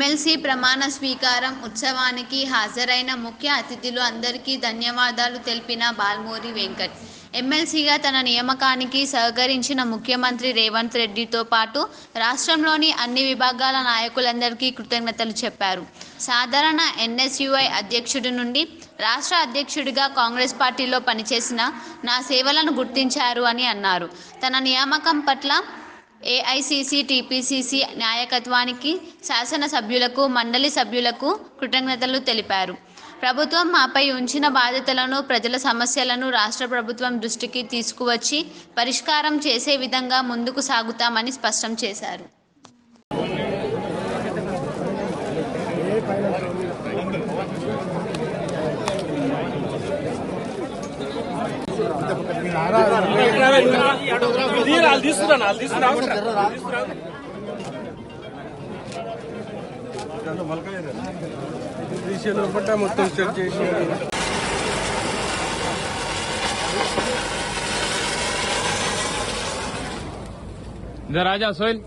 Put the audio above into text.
MLC ప్రమాణ స్వీకారం ఉత్సవానికి హాజరైన ముఖ్య అతిథులు అందరికీ ధన్యవాదాలు తెలిపిన బాల్మూరి వెంకట్. ఎమ్మెల్సీగా తన నియామకానికి సహకరించిన ముఖ్యమంత్రి రేవంత్ రెడ్డితో పాటు రాష్ట్రంలోని అన్ని విభాగాల నాయకులందరికీ కృతజ్ఞతలు చెప్పారు. సాధారణ ఎన్ఎస్యుఐ అధ్యక్షుడి నుండి రాష్ట్ర అధ్యక్షుడిగా కాంగ్రెస్ పార్టీలో పనిచేసిన నా సేవలను గుర్తించారు అని అన్నారు. తన నియామకం పట్ల ఏఐసిసి, టిపిసిసి నాయకత్వానికి, శాసనసభ్యులకు, మండలి సభ్యులకు కృతజ్ఞతలు తెలిపారు. ప్రభుత్వం మాపై ఉంచిన బాధ్యతలను, ప్రజల సమస్యలను రాష్ట్ర ప్రభుత్వం దృష్టికి తీసుకువచ్చి పరిష్కారం చేసే విధంగా ముందుకు సాగుతామని స్పష్టం చేశారు. మొత్తం సెట్ చేసి రాజా సోయల్